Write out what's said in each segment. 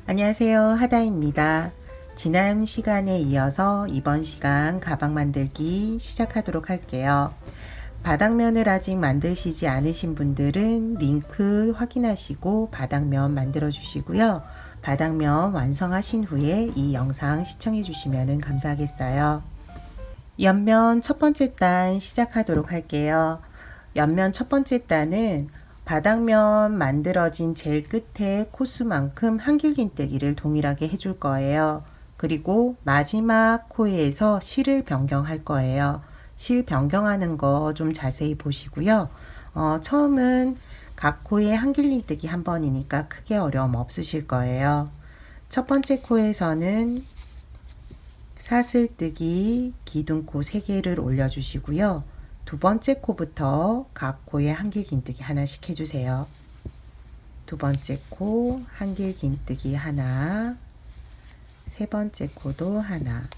안녕하세요. 하다입니다. 지난 시간에 이어서 이번 시간 가방 만들기 시작하도록 할게요. 바닥면을 아직 만드시지 않으신 분들은 링크 확인하시고 바닥면 만들어 주시고요. 바닥면 완성하신 후에 이 영상 시청해 주시면 감사하겠어요. 옆면 첫 번째 단 시작하도록 할게요. 옆면 첫 번째 단은 바닥면 만들어진 제일 끝에 코수만큼 한길긴뜨기를 동일하게 해줄 거예요. 그리고 마지막 코에서 실을 변경할 거예요. 실 변경하는 거 좀 자세히 보시고요. 처음은 각 코에 한길긴뜨기 한 번이니까 크게 어려움 없으실 거예요. 첫 번째 코에서는 사슬뜨기 기둥코 3개를 올려주시고요. 두 번째 코부터 각 코에 한길긴뜨기 하나씩 해주세요. 두 번째 코 한길긴뜨기 하나, 세 번째 코도 하나.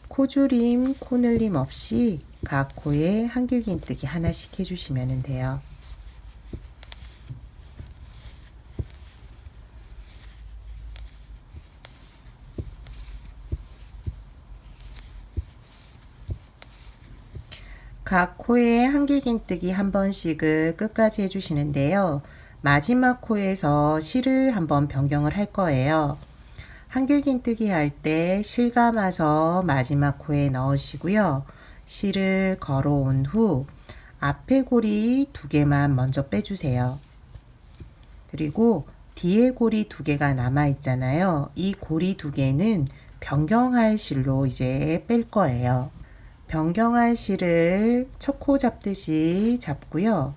코줄임, 코늘림 없이 각 코에 한길긴뜨기 하나씩 해주시면 돼요. 각 코에 한길긴뜨기 한 번씩을 끝까지 해주시는데요. 마지막 코에서 실을 한번 변경을 할 거예요. 한길긴뜨기 할 때 실 감아서 마지막 코에 넣으시고요. 실을 걸어온 후 앞에 고리 2개만 먼저 빼주세요. 그리고 뒤에 고리 2개가 남아 있잖아요. 이 고리 2개는 변경할 실로 이제 뺄 거예요. 변경할 실을 첫 코 잡듯이 잡고요.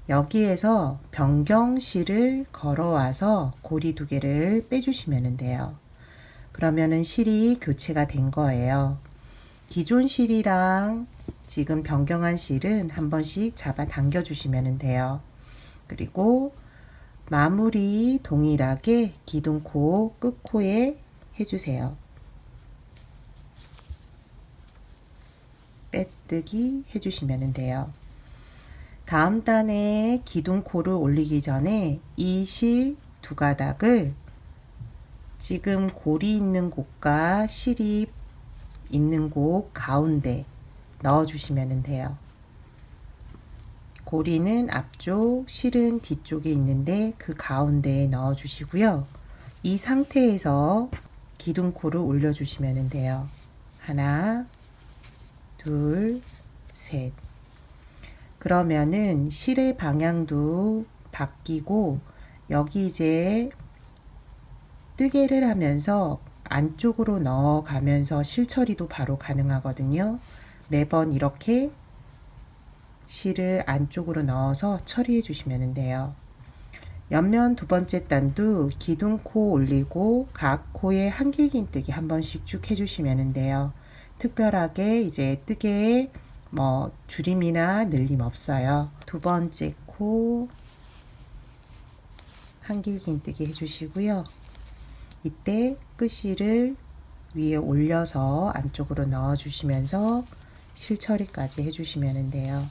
여기에서 변경실을 걸어와서 고리 2개를 빼주시면 돼요. 그러면은 실이 교체가 된 거예요. 기존 실이랑 지금 변경한 실은 한 번씩 잡아 당겨 주시면 돼요. 그리고 마무리 동일하게 기둥코 끝코에 해주세요. 빼뜨기 해주시면 돼요. 다음 단에 기둥코를 올리기 전에 이 실 2가닥을 지금 고리 있는 곳과 실이 있는 곳 가운데 넣어 주시면 돼요. 고리는 앞쪽, 실은 뒤쪽에 있는데 그 가운데에 넣어 주시고요. 이 상태에서 기둥코를 올려 주시면 돼요. 하나, 둘, 셋. 그러면은 실의 방향도 바뀌고 여기 이제 뜨개를 하면서 안쪽으로 넣어가면서 실 처리도 바로 가능하거든요. 매번 이렇게 실을 안쪽으로 넣어서 처리해 주시면 돼요. 옆면 두 번째 단도 기둥코 올리고 각 코에 한길긴뜨기 한 번씩 쭉 해주시면 돼요. 특별하게 이제 뜨개에 줄임이나 늘림 없어요. 두 번째 코 한길긴뜨기 해주시고요. 이때 끝실을 위에 올려서 안쪽으로 넣어 주시면서 실 처리까지 해주시면 돼요.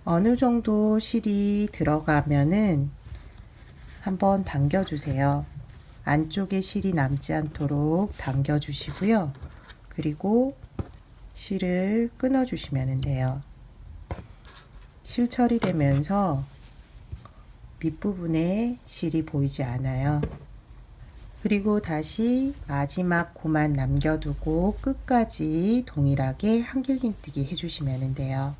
어느 정도 실이 들어가면은 한번 당겨 주세요. 안쪽에 실이 남지 않도록 당겨 주시고요. 그리고 실을 끊어 주시면 돼요. 실 처리되면서 밑부분에 실이 보이지 않아요. 그리고 다시 마지막 코만 남겨두고 끝까지 동일하게 한길긴뜨기 해주시면 돼요.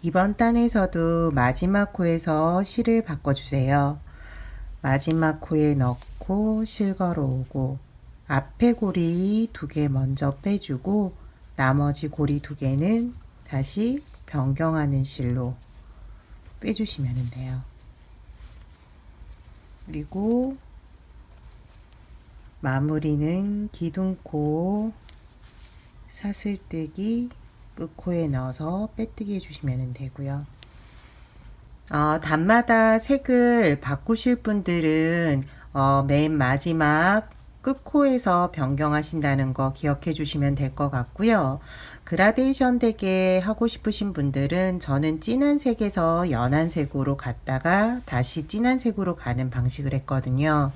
이번 단에서도 마지막 코에서 실을 바꿔주세요. 마지막 코에 넣고 실 걸어오고 앞에 고리 2개 먼저 빼주고 나머지 고리 2개는 다시 변경하는 실로 빼주시면 돼요. 그리고 마무리는 기둥코, 사슬뜨기, 끝코에 넣어서 빼뜨기 해주시면 되고요. 단마다 색을 바꾸실 분들은 맨 마지막 끝코에서 변경하신다는 거 기억해 주시면 될 것 같고요. 그라데이션 되게 하고 싶으신 분들은 저는 진한 색에서 연한 색으로 갔다가 다시 진한 색으로 가는 방식을 했거든요.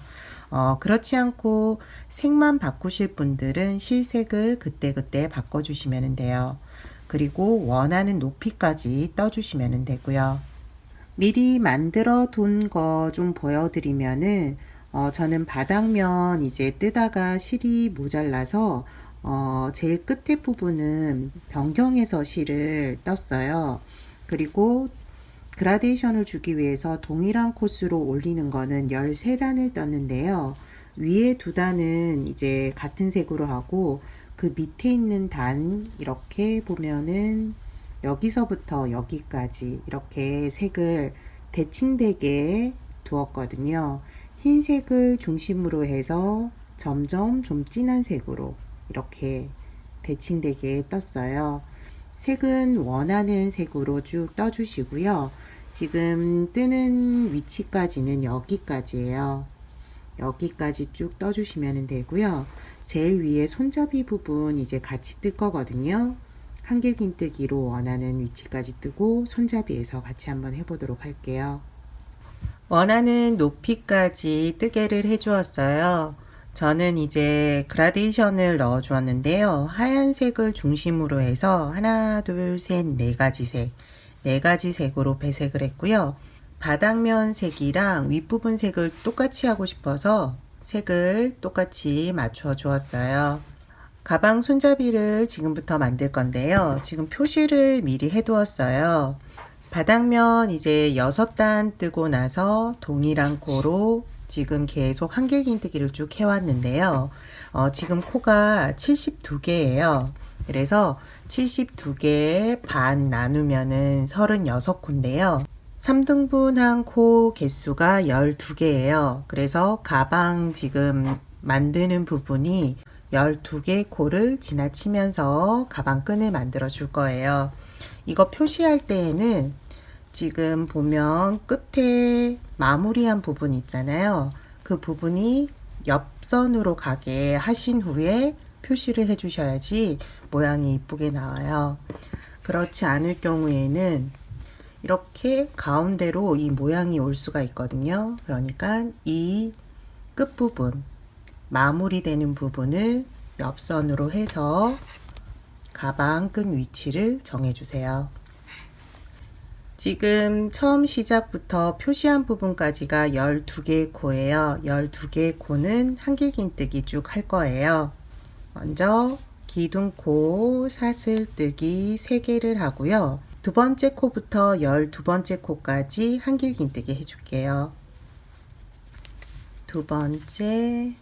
그렇지 않고 색만 바꾸실 분들은 실색을 그때그때 바꿔주시면 돼요. 그리고 원하는 높이까지 떠주시면 되고요. 미리 만들어 둔 거 좀 보여드리면은 저는 바닥면 이제 뜨다가 실이 모자라서 제일 끝에 부분은 변경해서 실을 떴어요. 그리고 그라데이션을 주기 위해서 동일한 코스로 올리는 거는 13단을 떴는데요. 위에 2단은 이제 같은 색으로 하고 그 밑에 있는 단 이렇게 보면은 여기서부터 여기까지 이렇게 색을 대칭되게 두었거든요. 흰색을 중심으로 해서 점점 좀 진한 색으로 이렇게 대칭되게 떴어요. 색은 원하는 색으로 쭉 떠주시고요. 지금 뜨는 위치까지는 여기까지예요. 여기까지 쭉 떠주시면 되고요. 제일 위에 손잡이 부분 이제 같이 뜰 거거든요. 한길긴뜨기로 원하는 위치까지 뜨고 손잡이에서 같이 한번 해보도록 할게요. 원하는 높이까지 뜨개를 해 주었어요. 저는 이제 그라데이션을 넣어 주었는데요. 하얀색을 중심으로 해서 하나, 둘, 셋, 네 가지 색, 네 가지 색으로 배색을 했고요. 바닥면 색이랑 윗부분 색을 똑같이 하고 싶어서 색을 똑같이 맞춰 주었어요. 가방 손잡이를 지금부터 만들 건데요. 지금 표시를 미리 해 두었어요. 바닥면 이제 6단 뜨고 나서 동일한 코로 지금 계속 한길긴뜨기를 쭉 해왔는데요. 지금 코가 72개예요. 그래서 72개 반 나누면은 36코인데요. 3등분한 코 개수가 12개예요. 그래서 가방 지금 만드는 부분이 12개 코를 지나치면서 가방 끈을 만들어 줄 거예요. 이거 표시할 때에는 지금 보면 끝에 마무리한 부분 있잖아요. 그 부분이 옆선으로 가게 하신 후에 표시를 해 주셔야지 모양이 이쁘게 나와요. 그렇지 않을 경우에는 이렇게 가운데로 이 모양이 올 수가 있거든요. 그러니까 이 끝부분 마무리되는 부분을 옆선으로 해서 가방 끈 위치를 정해 주세요. 지금 처음 시작부터 표시한 부분까지가 12개 코예요. 12개 코는 한길긴뜨기 쭉 할 거예요. 먼저 기둥코 사슬뜨기 3개를 하고요. 두 번째 코부터 12번째 코까지 한길긴뜨기 해줄게요. 두 번째,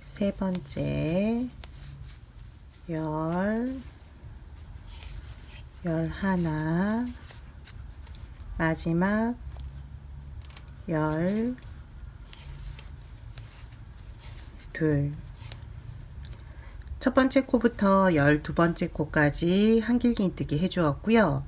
세 번째, 11, 마지막 12. 첫 번째 코부터 12번째 코까지 한길긴뜨기 해주었고요.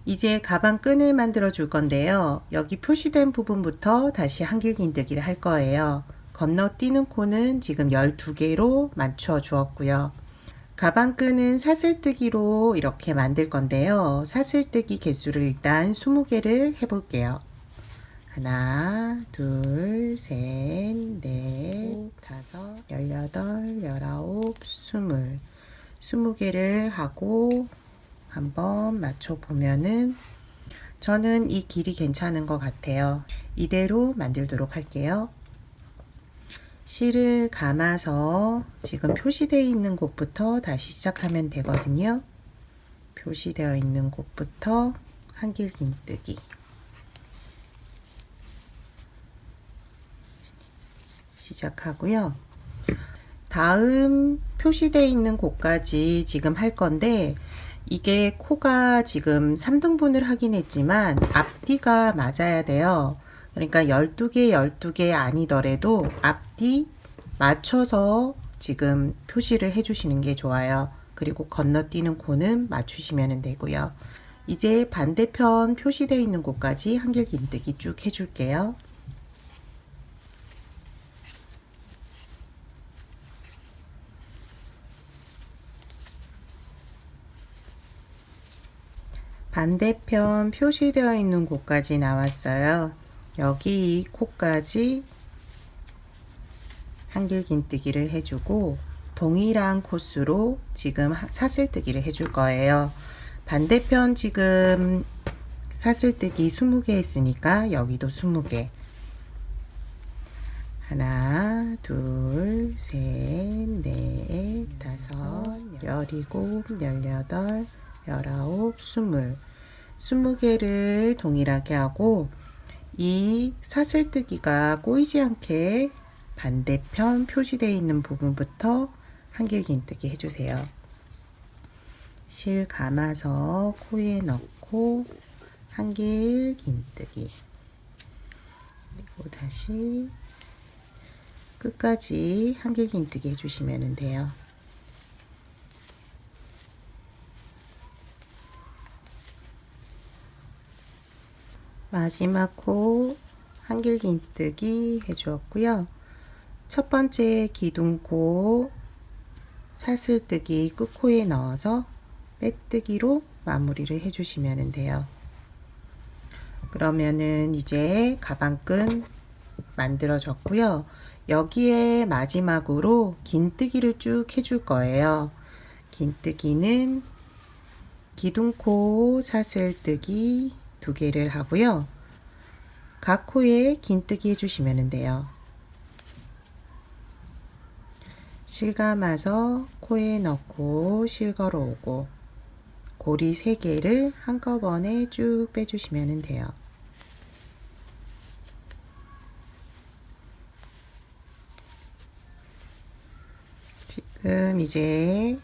이제 가방 끈을 만들어 줄 건데요. 여기 표시된 부분부터 다시 한길긴뜨기를 할 거예요. 건너뛰는 코는 지금 12개로 맞춰 주었고요. 가방 끈은 사슬뜨기로 이렇게 만들 건데요. 사슬뜨기 개수를 일단 20개를 해볼게요. 하나, 둘, 셋, 넷, 다섯, 18, 19, 20. 20개를 하고 한번 맞춰 보면은 저는 이 길이 괜찮은 것 같아요. 이대로 만들도록 할게요. 실을 감아서 지금 표시되어 있는 곳부터 다시 시작하면 되거든요. 표시되어 있는 곳부터 한길긴뜨기. 시작하고요. 다음 표시되어 있는 곳까지 지금 할 건데 이게 코가 지금 3등분을 하긴 했지만 앞뒤가 맞아야 돼요. 그러니까 12개, 12개 아니더라도 앞뒤 맞춰서 지금 표시를 해주시는 게 좋아요. 그리고 건너뛰는 코는 맞추시면 되고요. 이제 반대편 표시되어 있는 곳까지 한길긴뜨기 쭉 해줄게요. 반대편 표시되어 있는 곳까지 나왔어요. 여기 이 코까지 한길긴뜨기를 해주고 동일한 코스로 지금 사슬뜨기를 해줄 거예요. 반대편 지금 사슬뜨기 20개 했으니까 여기도 20개. 하나, 둘, 셋, 넷, 다섯, 열일곱, 열여덟, 열아홉, 20개를 동일하게 하고 이 사슬뜨기가 꼬이지 않게 반대편 표시되어 있는 부분부터 한길긴뜨기 해주세요. 실 감아서 코에 넣고 한길긴뜨기, 그리고 다시 끝까지 한길긴뜨기 해주시면 돼요. 마지막 코 한길긴뜨기 해주었고요. 첫 번째 기둥코 사슬뜨기 끝코에 넣어서 빼뜨기로 마무리를 해주시면 돼요. 그러면은 이제 가방끈 만들어졌고요. 여기에 마지막으로 긴뜨기를 쭉 해줄 거예요. 긴뜨기는 기둥코 사슬뜨기 2개를 하고요. 각 코에 긴뜨기 해주시면 돼요. 실 감아서 코에 넣고 실 걸어오고 고리 3개를 한꺼번에 쭉 빼주시면 돼요. 지금 이제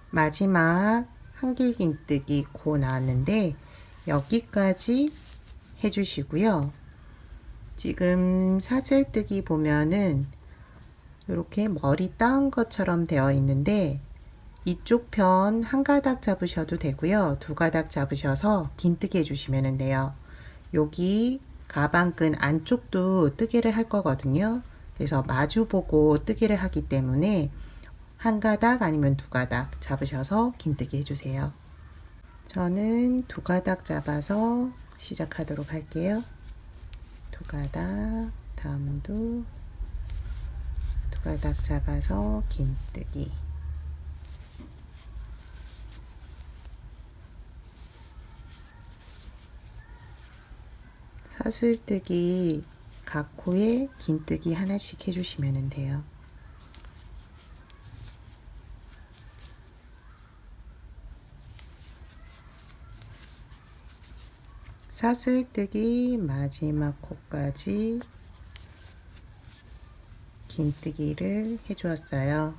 마지막 한길긴뜨기 코 나왔는데 여기까지 해주시고요. 지금 사슬뜨기 보면은 이렇게 머리 따은 것처럼 되어 있는데 이쪽 편 한 가닥 잡으셔도 되고요. 2가닥 잡으셔서 긴뜨기 해주시면 돼요. 여기 가방끈 안쪽도 뜨개를 할 거거든요. 그래서 마주보고 뜨개를 하기 때문에 한 가닥 아니면 2가닥 잡으셔서 긴뜨기 해주세요. 저는 2가닥 잡아서 시작하도록 할게요. 2가닥, 다음도 2가닥 잡아서 긴뜨기. 사슬뜨기 각 코에 긴뜨기 하나씩 해주시면 돼요. 사슬뜨기 마지막 코까지 긴뜨기를 해주었어요.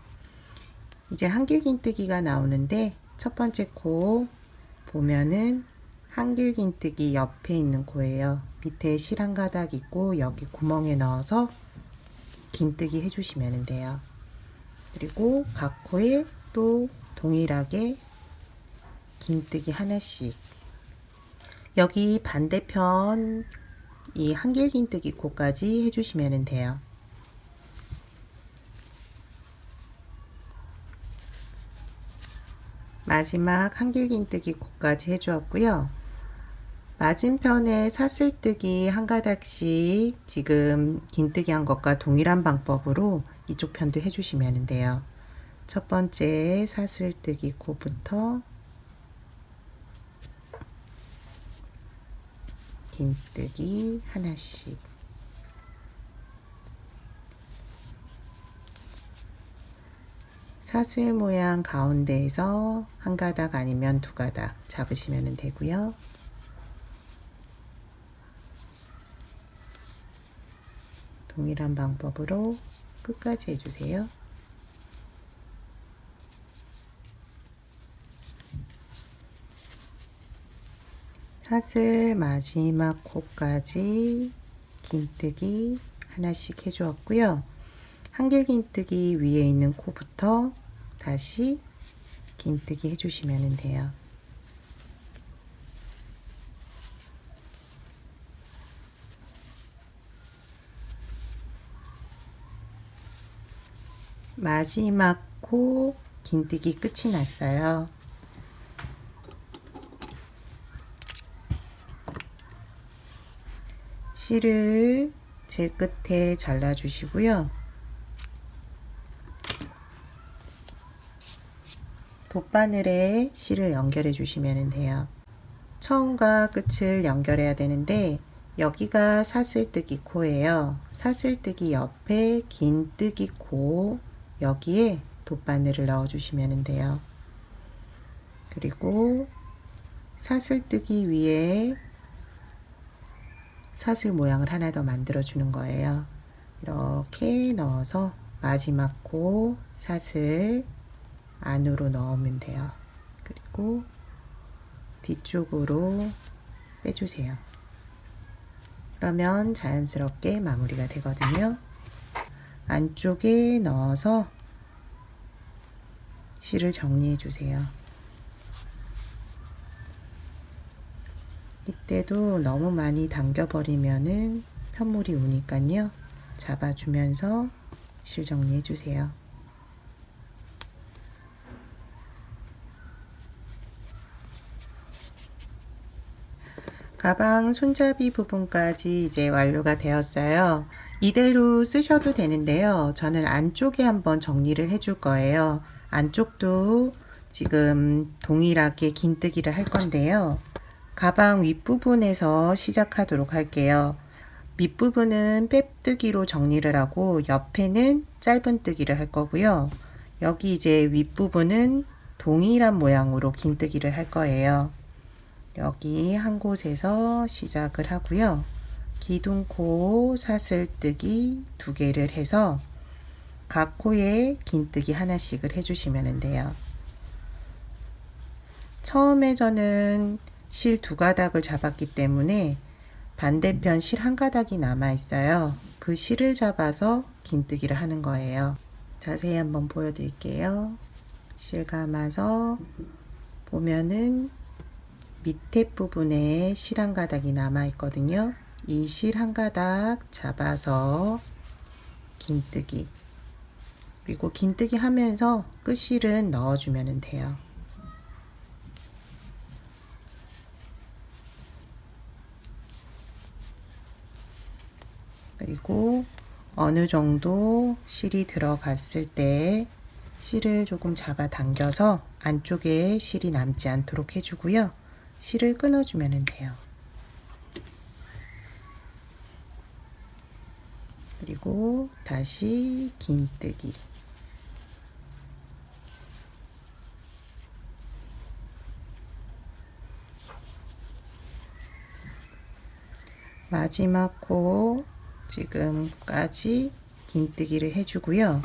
이제 한길긴뜨기가 나오는데 첫 번째 코 보면은 한길긴뜨기 옆에 있는 코예요. 밑에 실 한 가닥 있고 여기 구멍에 넣어서 긴뜨기 해주시면 돼요. 그리고 각 코에 또 동일하게 긴뜨기 하나씩. 여기 반대편 이 한길긴뜨기 코까지 해주시면 돼요. 마지막 한길긴뜨기 코까지 해주었고요. 맞은편에 사슬뜨기 한 가닥씩 지금 긴뜨기 한 것과 동일한 방법으로 이쪽 편도 해주시면 돼요. 첫 번째 사슬뜨기 코부터 긴뜨기 하나씩, 사슬 모양 가운데에서 한 가닥 아니면 2가닥 잡으시면 되고요. 동일한 방법으로 끝까지 해주세요. 사슬 마지막 코까지 긴뜨기 하나씩 해주었고요. 한길 긴뜨기 위에 있는 코부터 다시 긴뜨기 해주시면 돼요. 마지막 코 긴뜨기 끝이 났어요. 실을 제 끝에 잘라 주시고요. 돗바늘에 실을 연결해 주시면 돼요. 처음과 끝을 연결해야 되는데 여기가 사슬뜨기 코예요. 사슬뜨기 옆에 긴뜨기 코 여기에 돗바늘을 넣어 주시면 돼요. 그리고 사슬뜨기 위에 사슬 모양을 하나 더 만들어 주는 거예요. 이렇게 넣어서 마지막 코 사슬 안으로 넣으면 돼요. 그리고 뒤쪽으로 빼주세요. 그러면 자연스럽게 마무리가 되거든요. 안쪽에 넣어서 실을 정리해 주세요. 이때도 너무 많이 당겨버리면은 편물이 우니까요. 잡아주면서 실 정리해 주세요. 가방 손잡이 부분까지 이제 완료가 되었어요. 이대로 쓰셔도 되는데요. 저는 안쪽에 한번 정리를 해줄 거예요. 안쪽도 지금 동일하게 긴뜨기를 할 건데요. 가방 윗부분에서 시작하도록 할게요. 밑부분은 빼뜨기로 정리를 하고 옆에는 짧은뜨기를 할 거고요. 여기 이제 윗부분은 동일한 모양으로 긴뜨기를 할 거예요. 여기 한 곳에서 시작을 하고요. 기둥코 사슬뜨기 2개를 해서 각 코에 긴뜨기 하나씩을 해주시면 돼요. 처음에 저는 실 2가닥을 잡았기 때문에 반대편 실 1가닥이 남아 있어요. 그 실을 잡아서 긴뜨기를 하는 거예요. 자세히 한번 보여드릴게요. 실 감아서 보면은 밑에 부분에 실 1가닥이 남아 있거든요. 이 실 1가닥 잡아서 긴뜨기, 그리고 긴뜨기 하면서 끝실은 넣어주면 돼요. 그리고 어느 정도 실이 들어갔을 때 실을 조금 잡아 당겨서 안쪽에 실이 남지 않도록 해주고요. 실을 끊어주면 돼요. 그리고 다시 긴뜨기. 마지막 코 지금까지 긴뜨기를 해주고요.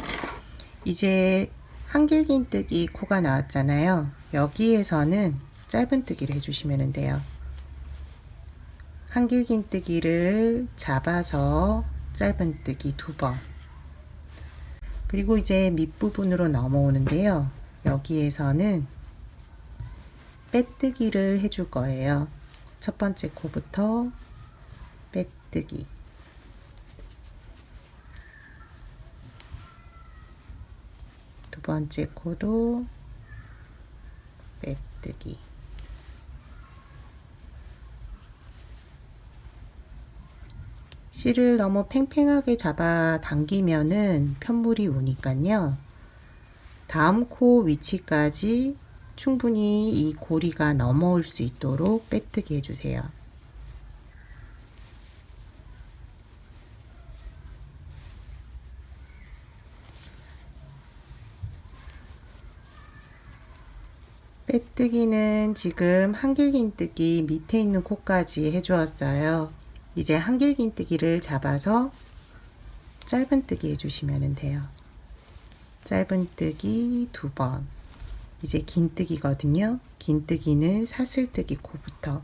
이제 한길 긴뜨기 코가 나왔잖아요. 여기에서는 짧은뜨기를 해주시면 돼요. 한길 긴뜨기를 잡아서 짧은뜨기 2번. 그리고 이제 밑부분으로 넘어오는데요. 여기에서는 빼뜨기를 해줄 거예요. 첫 번째 코부터 빼뜨기. 두 번째 코도 빼뜨기. 실을 너무 팽팽하게 잡아 당기면은 편물이 우니까요. 다음 코 위치까지 충분히 이 고리가 넘어올 수 있도록 빼뜨기 해주세요. 빼뜨기는 지금 한길긴뜨기 밑에 있는 코까지 해주었어요. 이제 한길긴뜨기를 잡아서 짧은뜨기 해주시면 돼요. 짧은뜨기 2번. 이제 긴뜨기거든요. 긴뜨기는 사슬뜨기 코부터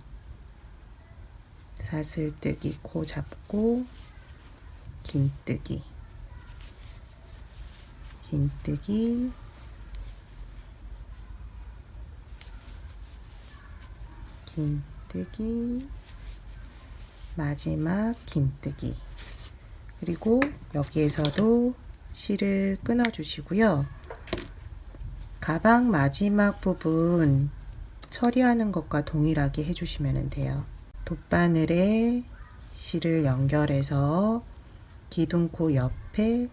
사슬뜨기 코 잡고 긴뜨기, 긴뜨기, 긴뜨기, 마지막 긴뜨기. 그리고 여기에서도 실을 끊어 주시고요. 가방 마지막 부분 처리하는 것과 동일하게 해주시면 돼요. 돗바늘에 실을 연결해서 기둥코 옆에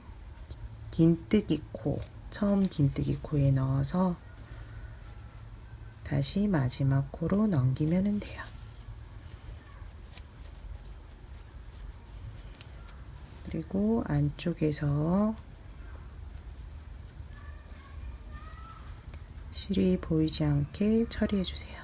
긴뜨기 코, 처음 긴뜨기 코에 넣어서 다시 마지막 코로 넘기면 돼요. 그리고 안쪽에서 실이 보이지 않게 처리해 주세요.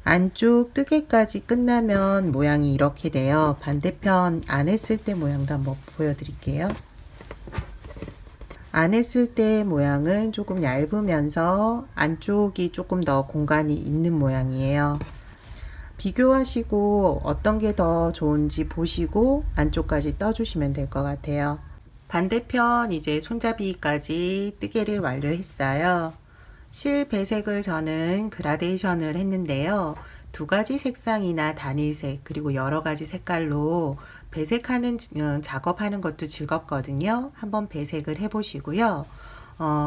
안쪽 뜨개까지 끝나면 모양이 이렇게 돼요. 반대편 안 했을 때 모양도 한번 보여드릴게요. 안 했을 때 모양은 조금 얇으면서 안쪽이 조금 더 공간이 있는 모양이에요. 비교하시고 어떤 게 더 좋은지 보시고 안쪽까지 떠주시면 될 것 같아요. 반대편 이제 손잡이까지 뜨개를 완료했어요. 실 배색을 저는 그라데이션을 했는데요. 두 가지 색상이나 단일색 그리고 여러 가지 색깔로 배색하는 작업하는 것도 즐겁거든요. 한번 배색을 해 보시고요.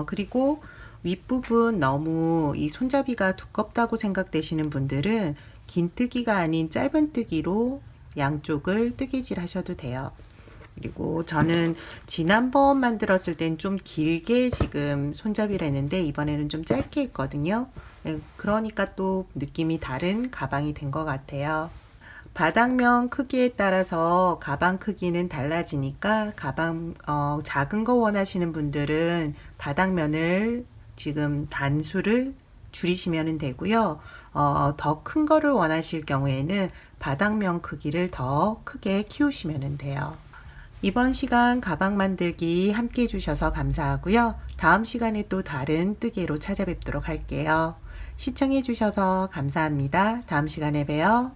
그리고 윗부분 너무 이 손잡이가 두껍다고 생각되시는 분들은 긴뜨기가 아닌 짧은뜨기로 양쪽을 뜨개질 하셔도 돼요. 그리고 저는 지난번 만들었을 땐 좀 길게 지금 손잡이를 했는데 이번에는 좀 짧게 했거든요. 그러니까 또 느낌이 다른 가방이 된 것 같아요. 바닥면 크기에 따라서 가방 크기는 달라지니까 가방 작은 거 원하시는 분들은 바닥면을 지금 단수를 줄이시면 되고요. 더 큰 거를 원하실 경우에는 바닥면 크기를 더 크게 키우시면 돼요. 이번 시간 가방 만들기 함께 해주셔서 감사하고요. 다음 시간에 또 다른 뜨개로 찾아뵙도록 할게요. 시청해 주셔서 감사합니다. 다음 시간에 봬요.